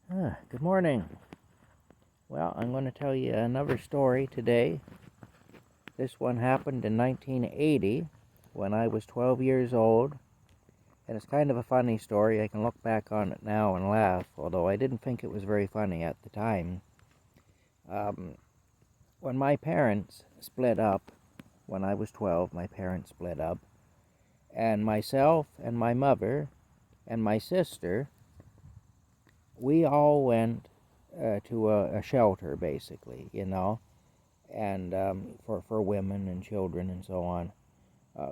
Good morning. Well, I'm going to tell you another story today. This one happened in 1980 when I was 12 years old, and it's kind of a funny story. I can look back on it now and laugh, although I didn't think it was very funny at the time. When my parents split up, when I was 12, my parents split up, and myself and my mother and my sister, we all went to a shelter, basically, and for women and children and so on.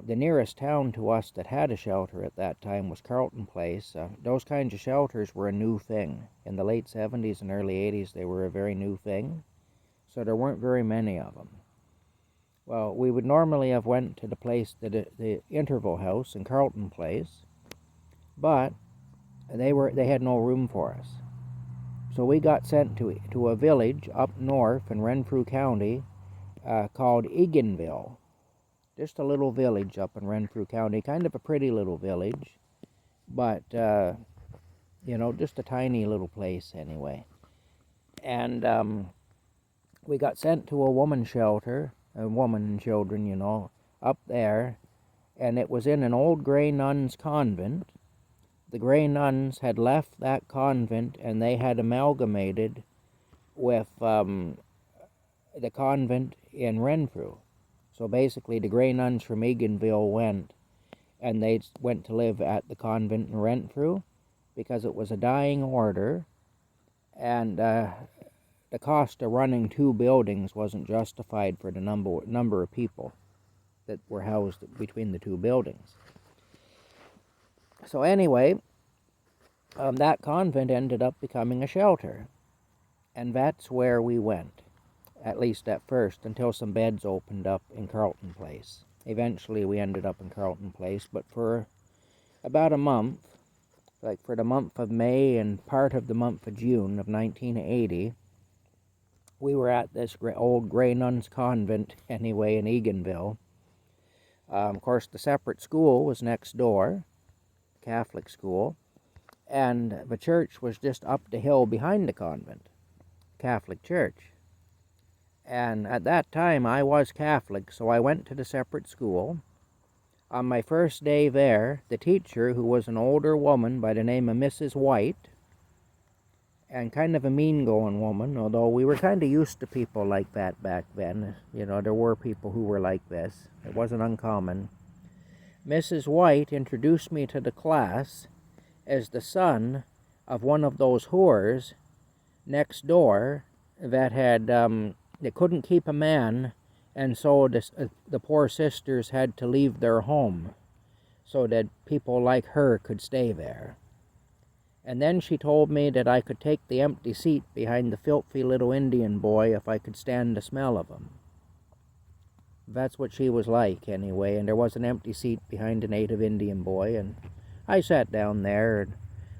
The nearest town to us that had a shelter at that time was Carlton Place. Those kinds of shelters were a new thing. In the late 70s and early 80s, they were a very new thing, so there weren't very many of them. Well, we would normally have went to the Interval House in Carlton Place, but they had no room for us. So we got sent to a village up north in Renfrew County called Eganville. Just a little village up in Renfrew County, kind of a pretty little village, but, just a tiny little place anyway. And we got sent to a woman's shelter, a woman and children, up there, and it was in an old Grey Nuns convent. The Grey Nuns had left that convent and they had amalgamated with the convent in Renfrew. So basically the Grey Nuns from Eganville went to live at the convent in Renfrew because it was a dying order, and the cost of running two buildings wasn't justified for the number of people that were housed between the two buildings. So anyway, that convent ended up becoming a shelter, and that's where we went, at least at first, until some beds opened up in Carlton Place. Eventually we ended up in Carlton Place, but for about a month, like for the month of May and part of the month of June of 1980, we were at this old Grey Nuns convent anyway in Eganville. Of course, the separate school was next door, Catholic school, and the church was just up the hill behind the convent, Catholic church. And at that time I was Catholic, so I went to the separate school. On my first day there, the teacher, who was an older woman by the name of Mrs. White, and kind of a mean-going woman, although we were kind of used to people like that back then. There were people who were like this. It wasn't uncommon. Mrs. White introduced me to the class as the son of one of those whores next door that couldn't keep a man, and so the poor sisters had to leave their home so that people like her could stay there. And then she told me that I could take the empty seat behind the filthy little Indian boy if I could stand the smell of him. That's what she was like, anyway, and there was an empty seat behind a native Indian boy, and I sat down there, and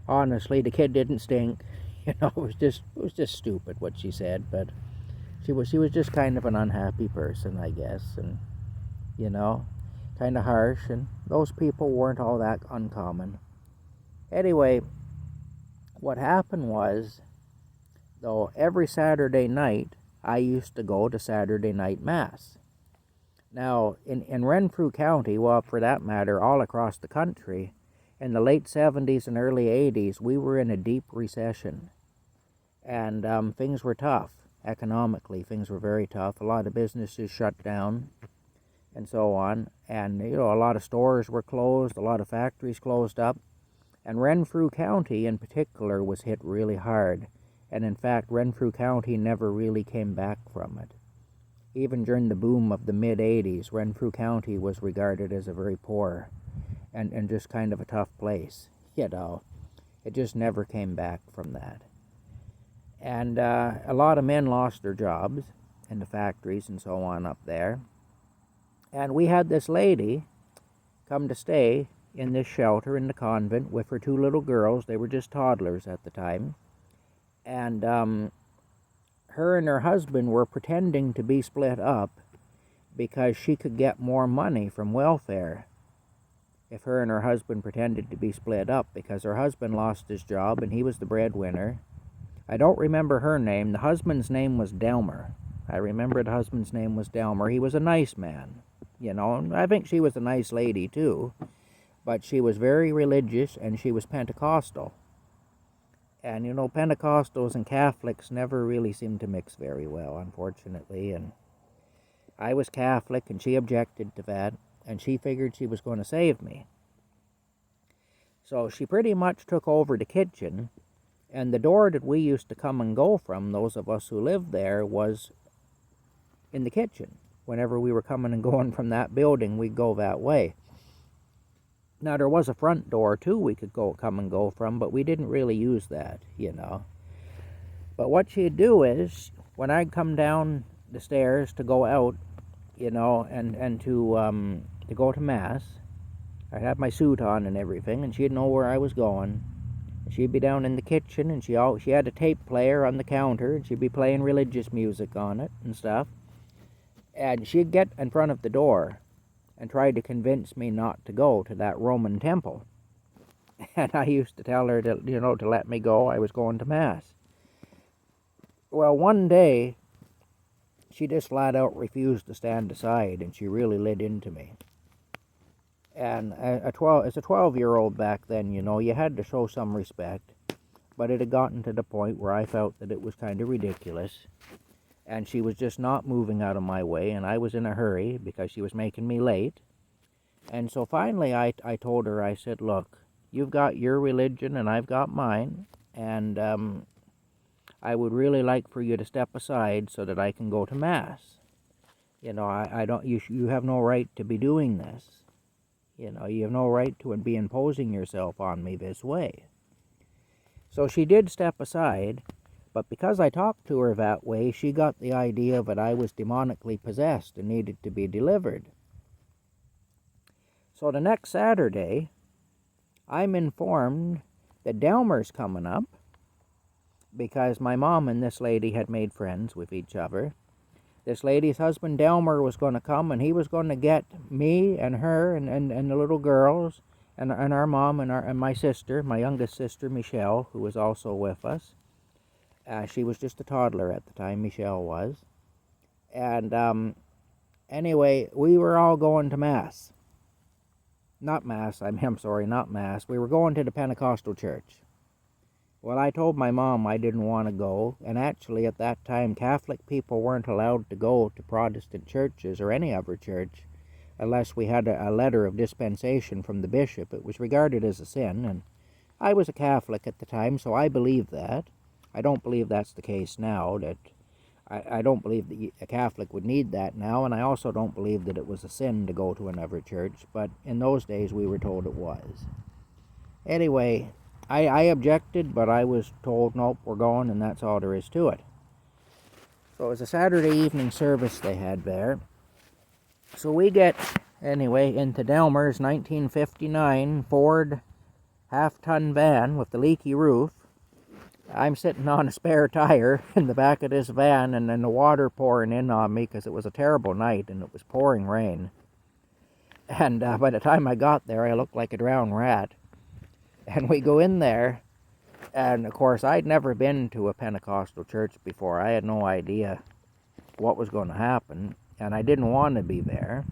honestly, the kid didn't stink. It was just stupid what she said, but she was just kind of an unhappy person, I guess, and, kind of harsh, and those people weren't all that uncommon. Anyway, what happened was, though, every Saturday night, I used to go to Saturday night Mass. Now, in Renfrew County, well, for that matter, all across the country, in the late 70s and early 80s, we were in a deep recession. And things were tough. Economically, things were very tough. A lot of businesses shut down and so on. And, a lot of stores were closed, a lot of factories closed up. And Renfrew County in particular was hit really hard. And in fact, Renfrew County never really came back from it. Even during the boom of the mid-80s, Renfrew County was regarded as a very poor and just kind of a tough place. It just never came back from that. And a lot of men lost their jobs in the factories and so on up there. And we had this lady come to stay in this shelter in the convent with her two little girls. They were just toddlers at the time. And her and her husband were pretending to be split up because she could get more money from welfare if her and her husband pretended to be split up, because her husband lost his job and he was the breadwinner, I don't remember her name. The husband's name was Delmer. I remember the husband's name was Delmer. He was a nice man, and I think she was a nice lady too, but she was very religious and she was Pentecostal. And Pentecostals and Catholics never really seem to mix very well, unfortunately, and I was Catholic and she objected to that, and she figured she was going to save me. So she pretty much took over the kitchen, and the door that we used to come and go from, those of us who lived there, was in the kitchen. Whenever we were coming and going from that building, we'd go that way. Now, there was a front door, too, we could come and go from, but we didn't really use that, But what she'd do is, when I'd come down the stairs to go out, and to go to Mass, I'd have my suit on and everything, and she'd know where I was going. She'd be down in the kitchen, and she had a tape player on the counter, and she'd be playing religious music on it and stuff. And she'd get in front of the door and try to convince me not to go to that Roman temple. And I used to tell her to let me go. I was going to Mass. Well, one day, she just flat out refused to stand aside, and she really lit into me. And as a 12-year-old back then, you had to show some respect. But it had gotten to the point where I felt that it was kind of ridiculous. And she was just not moving out of my way, and I was in a hurry because she was making me late. And so finally I told her, I said, look, you've got your religion and I've got mine, and I would really like for you to step aside so that I can go to Mass. I don't. You have no right to be doing this. You have no right to be imposing yourself on me this way. So she did step aside, but because I talked to her that way, she got the idea that I was demonically possessed and needed to be delivered. So the next Saturday, I'm informed that Delmer's coming up, because my mom and this lady had made friends with each other. This lady's husband, Delmer, was going to come, and he was going to get me and her and the little girls and our mom and my sister, my youngest sister, Michelle, who was also with us. She was just a toddler at the time, Michelle was. And anyway, we were all going to Mass. Not Mass. We were going to the Pentecostal Church. Well, I told my mom I didn't want to go, and actually at that time Catholic people weren't allowed to go to Protestant churches or any other church unless we had a letter of dispensation from the bishop. It was regarded as a sin, and I was a Catholic at the time, so I believed that. I don't believe that's the case now. I don't believe that a Catholic would need that now, and I also don't believe that it was a sin to go to another church, but in those days we were told it was. Anyway, I objected, but I was told, nope, we're going, and that's all there is to it. So it was a Saturday evening service they had there. So we get, anyway, into Delmer's 1959 Ford half-ton van with the leaky roof. I'm sitting on a spare tire in the back of this van, and then the water pouring in on me because it was a terrible night and it was pouring rain. And by the time I got there, I looked like a drowned rat. And we go in there, and of course I'd never been to a Pentecostal church before. I had no idea what was going to happen, and I didn't want to be there,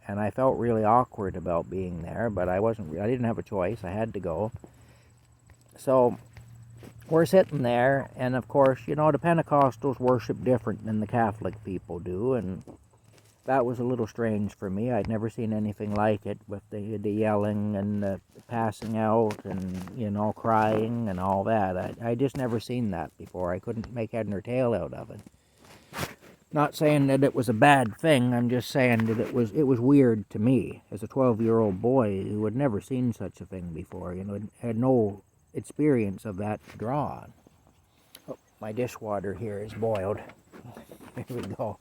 and I felt really awkward about being there, but I didn't have a choice. I had to go. So we're sitting there, and of course, the Pentecostals worship different than the Catholic people do, and that was a little strange for me. I'd never seen anything like it, with the yelling and the passing out and, crying and all that. I just never seen that before. I couldn't make head nor tail out of it. Not saying that it was a bad thing. I'm just saying that it was weird to me as a 12-year-old boy who had never seen such a thing before. Had no experience of that to draw on. Oh, my dishwater here is boiled. Here we go.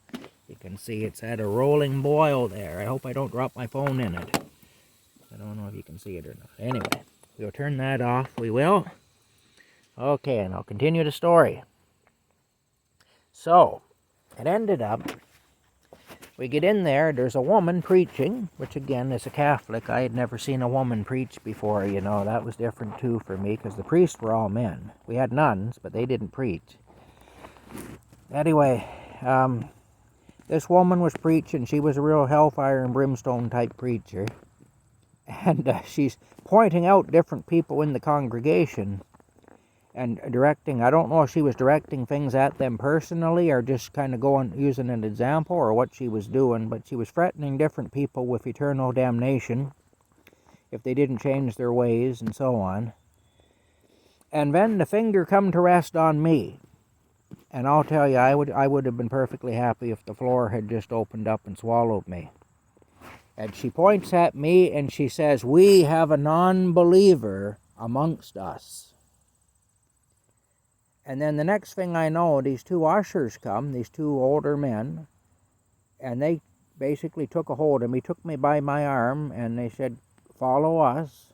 You can see it's at a rolling boil there. I hope I don't drop my phone in it. I don't know if you can see it or not. Anyway, we'll turn that off. We will. Okay, and I'll continue the story. So, it ended up, We get in there, there's a woman preaching, which again, as a Catholic, I had never seen a woman preach before, That was different too for me, because the priests were all men. We had nuns, but they didn't preach. Anyway, this woman was preaching. She was a real hellfire and brimstone type preacher. And she's pointing out different people in the congregation and directing. I don't know if she was directing things at them personally or just kind of using an example or what she was doing, but she was threatening different people with eternal damnation if they didn't change their ways and so on. And then the finger come to rest on me. And I'll tell you, I would have been perfectly happy if the floor had just opened up and swallowed me. And she points at me and she says, "We have a non-believer amongst us." And then the next thing I know, these two ushers come, these two older men, and they basically took a hold of me, took me by my arm, and they said, "Follow us."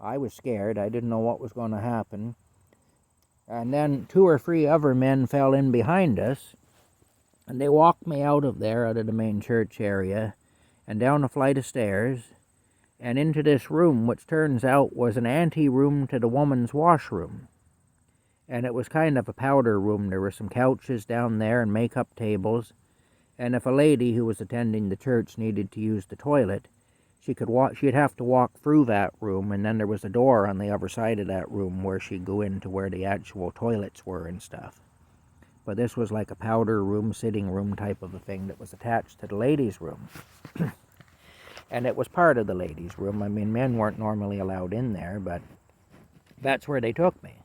I was scared. I didn't know what was going to happen. And then 2 or 3 other men fell in behind us, and they walked me out of there, out of the main church area, and down a flight of stairs, and into this room, which turns out was an ante-room to the woman's washroom. And it was kind of a powder room. There were some couches down there and makeup tables, and if a lady who was attending the church needed to use the toilet, she'd have to walk through that room, and then there was a door on the other side of that room where she'd go into where the actual toilets were and stuff. But this was like a powder room, sitting room type of a thing that was attached to the ladies' room. And it was part of the ladies' room. I mean, men weren't normally allowed in there, but that's where they took me.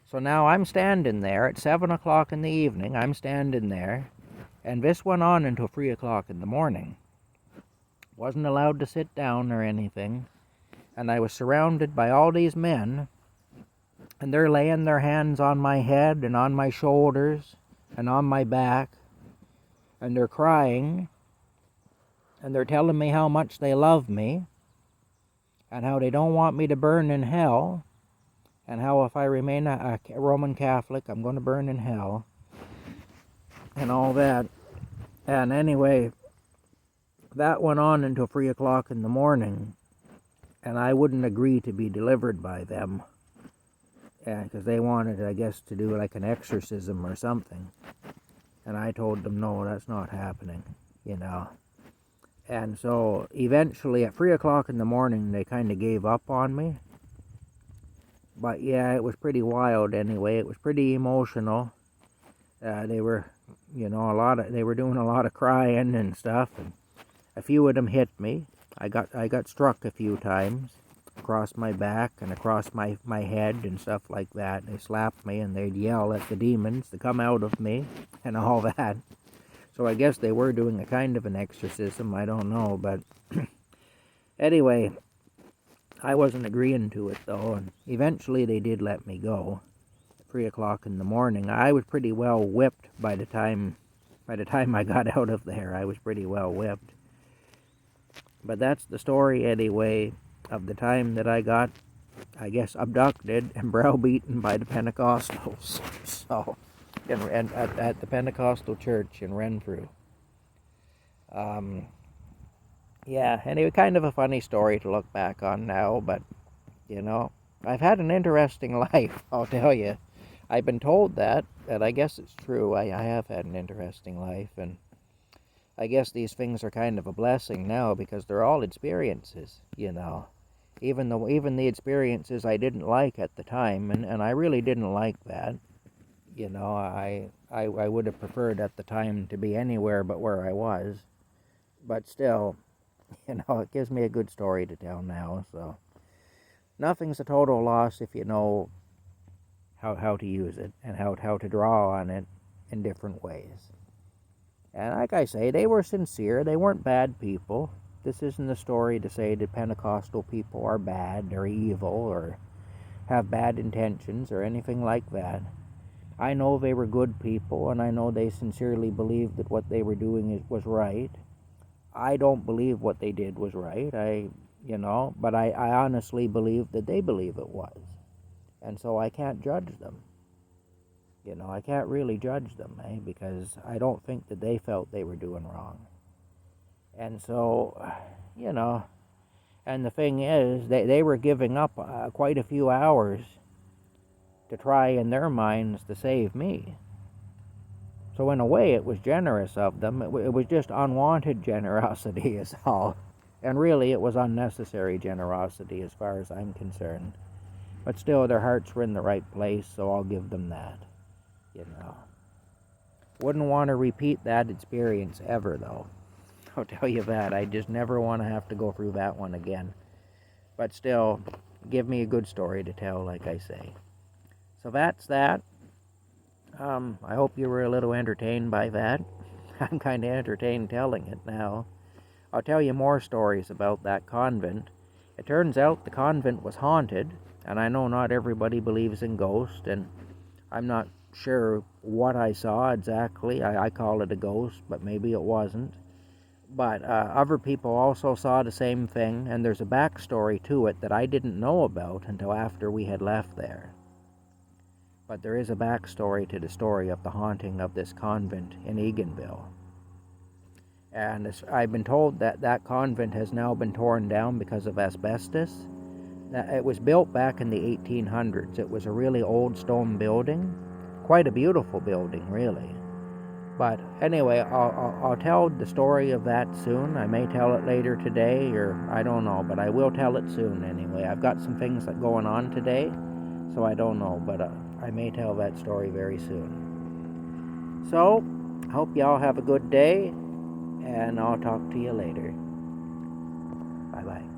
So now I'm standing there at 7 o'clock in the evening. I'm standing there, and this went on until 3 o'clock in the morning. Wasn't allowed to sit down or anything, and I was surrounded by all these men, and they're laying their hands on my head and on my shoulders and on my back, and they're crying, and they're telling me how much they love me, and how they don't want me to burn in hell, and how if I remain a Roman Catholic, I'm going to burn in hell, and all that. And anyway, that went on until 3 o'clock in the morning, and I wouldn't agree to be delivered by them, because they wanted, I guess, to do like an exorcism or something. And I told them, no, that's not happening, And so eventually at 3 o'clock in the morning, they kind of gave up on me. But yeah, it was pretty wild anyway. It was pretty emotional. They were, they were doing a lot of crying and stuff, and a few of them hit me. I got struck a few times across my back and across my head and stuff like that. They slapped me and they'd yell at the demons to come out of me and all that. So I guess they were doing a kind of an exorcism. I don't know, but anyway, I wasn't agreeing to it though, and eventually they did let me go. At 3 o'clock in the morning, I was pretty well whipped by the time I got out of there. I was pretty well whipped. But that's the story anyway of the time that I got, I guess, abducted and browbeaten by the Pentecostals. So, and at the Pentecostal Church in Renfrew. Yeah, anyway, kind of a funny story to look back on now, but, I've had an interesting life, I'll tell you. I've been told that, and I guess it's true. I have had an interesting life, and I guess these things are kind of a blessing now because they're all experiences, Even the experiences I didn't like at the time, and I really didn't like that. I would have preferred at the time to be anywhere but where I was. But still, it gives me a good story to tell now, so nothing's a total loss if you know how to use it and how to draw on it in different ways. And like I say, they were sincere. They weren't bad people. This isn't a story to say that Pentecostal people are bad or evil or have bad intentions or anything like that. I know they were good people, and I know they sincerely believed that what they were doing was right. I don't believe what they did was right. But I honestly believe that they believe it was. And so I can't judge them. You know, I can't really judge them, because I don't think that they felt they were doing wrong. And so, you know, and the thing is, they were giving up quite a few hours to try in their minds to save me. So in a way, it was generous of them. It was just unwanted generosity is all. And really, it was unnecessary generosity as far as I'm concerned. But still, their hearts were in the right place, so I'll give them that. You know. Wouldn't want to repeat that experience ever, though. I'll tell you that. I just never want to have to go through that one again. But still, give me a good story to tell, like I say. So that's that. I hope you were a little entertained by that. I'm kind of entertained telling it now. I'll tell you more stories about that convent. It turns out the convent was haunted, and I know not everybody believes in ghosts, and I'm not sure what I saw exactly. I call it a ghost, but maybe it wasn't. But other people also saw the same thing, and there's a backstory to it that I didn't know about until after we had left there. But there is a backstory to the story of the haunting of this convent in Eganville. And I've been told that that convent has now been torn down because of asbestos. It was built back in the 1800s. It was a really old stone building. Quite a beautiful building, really. But anyway, I'll tell the story of that soon. I may tell it later today, or I don't know, but I will tell it soon anyway. I've got some things that going on today, so I don't know, but I may tell that story very soon. So, I hope y'all have a good day, and I'll talk to you later. Bye-bye.